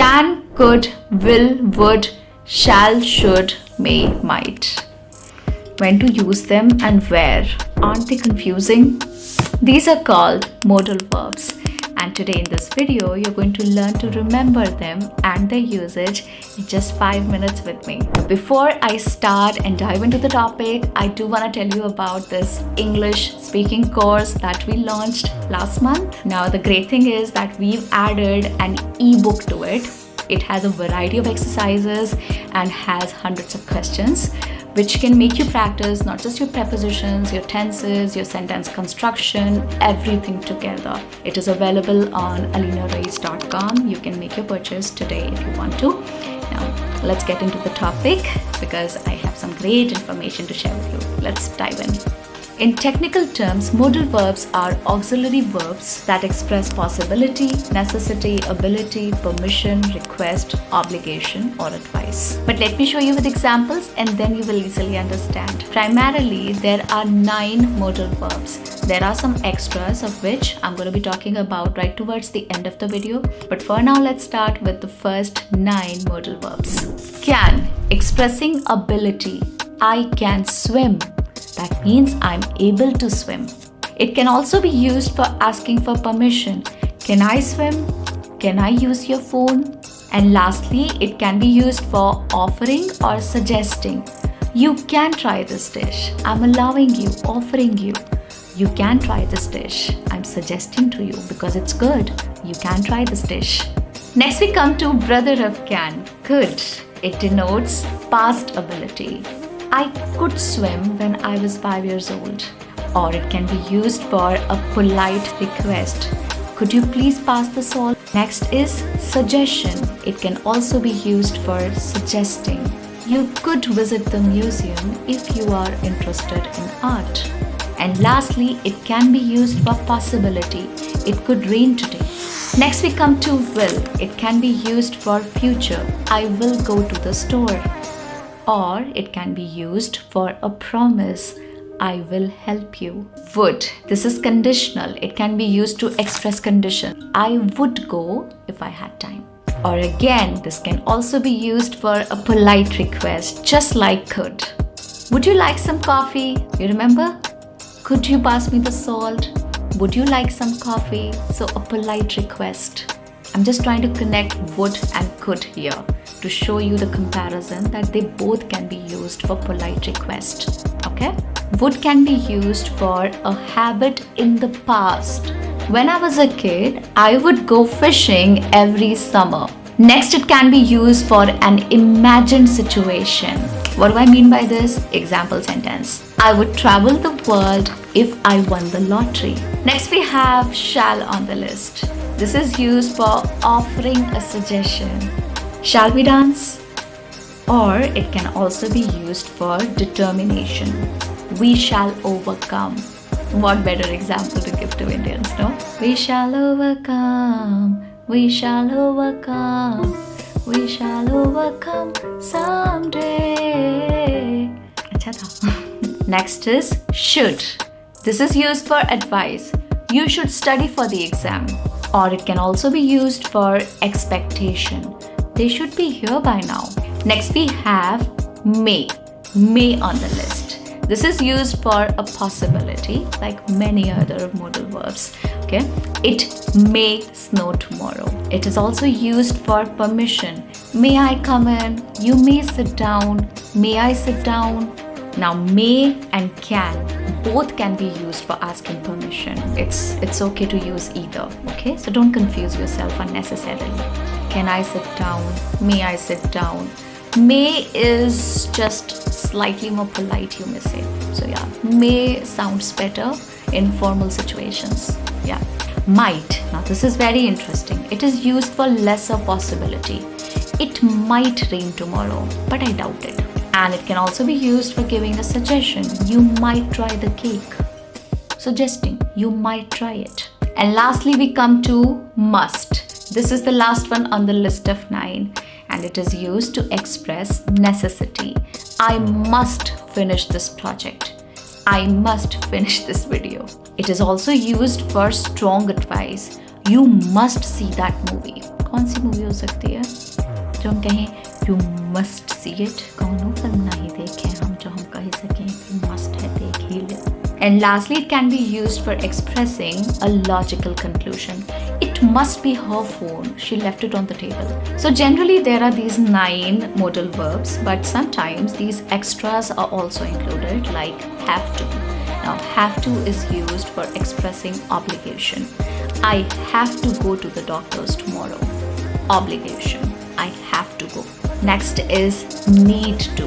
Can, could, will, would, shall, should, may, might. When to use them and where? Aren't they confusing? These are called modal verbs. And today in this video, you're going to learn to remember them and their usage in just 5 minutes with me. Before I start and dive into the topic, I do want to tell you about this English speaking course that we launched last month. Now, the great thing is that we've added an ebook to it. It has a variety of exercises and has hundreds of questions, which can make you practice not just your prepositions, your tenses, your sentence construction, everything together. It is available on alinarace.com. You can make your purchase today if you want to. Now, let's get into the topic because I have some great information to share with you. Let's dive in. In technical terms, modal verbs are auxiliary verbs that express possibility, necessity, ability, permission, request, obligation, or advice. But let me show you with examples and then you will easily understand. Primarily, there are 9 modal verbs. There are some extras of which I'm going to be talking about right towards the end of the video. But for now, let's start with the first 9 modal verbs. Can, expressing ability. I can swim. That means I'm able to swim. It can also be used for asking for permission. Can I swim? Can I use your phone? And lastly, it can be used for offering or suggesting. You can try this dish. I'm allowing you, offering you. You can try this dish. I'm suggesting to you because it's good. You can try this dish. Next we come to brother of can, could. It denotes past ability. I could swim when I was 5 years old. Or it can be used for a polite request. Could you please pass the salt? Next is suggestion. It can also be used for suggesting. You could visit the museum if you are interested in art. And lastly, it can be used for possibility. It could rain today. Next we come to will. It can be used for future. I will go to the store. Or it can be used for a promise. I will help you. Would. This is conditional. It can be used to express condition. I would go if I had time. Or again, this can also be used for a polite request, just like could. Would you like some coffee? You remember? Could you pass me the salt? Would you like some coffee? So a polite request. I'm just trying to connect would and could here to show you the comparison that they both can be used for polite request. Okay? Would can be used for a habit in the past. When I was a kid, I would go fishing every summer. Next, it can be used for an imagined situation. What do I mean by this? Example sentence. I would travel the world if I won the lottery. Next, we have shall on the list. This is used for offering a suggestion. Shall we dance? Or it can also be used for determination. We shall overcome. What better example to give to Indians, no? We shall overcome. We shall overcome. We shall overcome someday. Acha tha. Next is should. This is used for advice. You should study for the exam. Or it can also be used for expectation. They should be here by now. Next we have may. May on the list. This is used for a possibility like many other modal verbs. Okay? It may snow tomorrow. It is also used for permission. May I come in? You may sit down. May I sit down? Now may and can both can be used for asking permission. It's okay to use either. Okay? So don't confuse yourself unnecessarily. Can I sit down? May I sit down? May is just slightly more polite, you may say. So yeah, may sounds better in formal situations. Yeah. Might. Now this is very interesting. It is used for lesser possibility. It might rain tomorrow, but I doubt it. And it can also be used for giving a suggestion. You might try the cake. Suggesting, you might try it. And lastly, we come to must. This is the last one on the list of 9. And it is used to express necessity. I must finish this project. I must finish this video. It is also used for strong advice. You must see that movie. कौन सी movie हो सकती है जो हम कहें you must see it? कौन film नहीं देखे हम जो हम कह सकें कि मस्ट है, देख ही ले. And lastly, it can be used for expressing a logical conclusion. It must be her phone. She left it on the table. So generally there are these 9 modal verbs, but sometimes these extras are also included, like have to. Now have to is used for expressing obligation. I have to go to the doctor's tomorrow. Obligation. I have to go. Next is need to.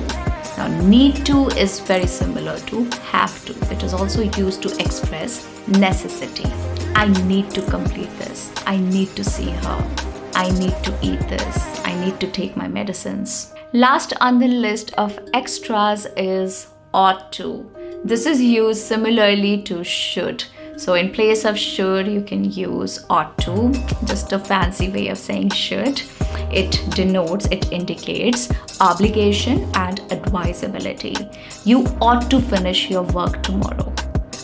Now need to is very similar to have to. It is also used to express necessity. I need to complete this. I need to see her. I need to eat this. I need to take my medicines. Last on the list of extras is ought to. This is used similarly to should. So in place of should, you can use ought to, just a fancy way of saying should. It denotes, it indicates obligation and advisability. You ought to finish your work tomorrow.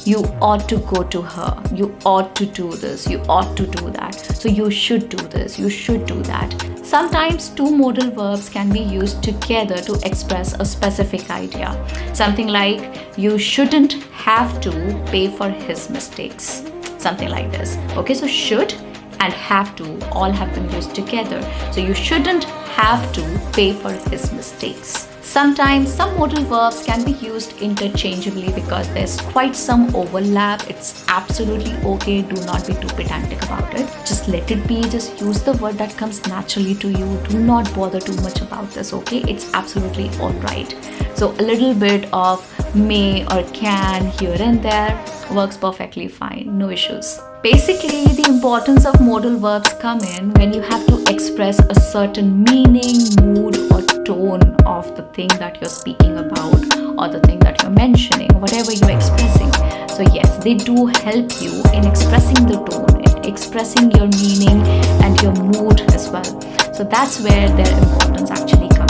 You ought to go to her. You ought to do this. You ought to do that. So you should do this. You should do that. Sometimes 2 modal verbs can be used together to express a specific idea. Something like, you shouldn't have to pay for his mistakes. Something like this. Okay, so should and have to all have been used together. So you shouldn't have to pay for his mistakes. Sometimes some modal verbs can be used interchangeably because there's quite some overlap. It's absolutely okay. Do not be too pedantic about it. Just let it be. Just use the word that comes naturally to you. Do not bother too much about this, okay? It's absolutely alright. So a little bit of may or can here and there works perfectly fine. No issues. Basically, the importance of modal verbs come in when you have to express a certain meaning, mood, or tone of the thing that you're speaking about or the thing that you're mentioning, whatever you're expressing. So yes, they do help you in expressing the tone, in expressing your meaning and your mood as well. So that's where their importance actually comes.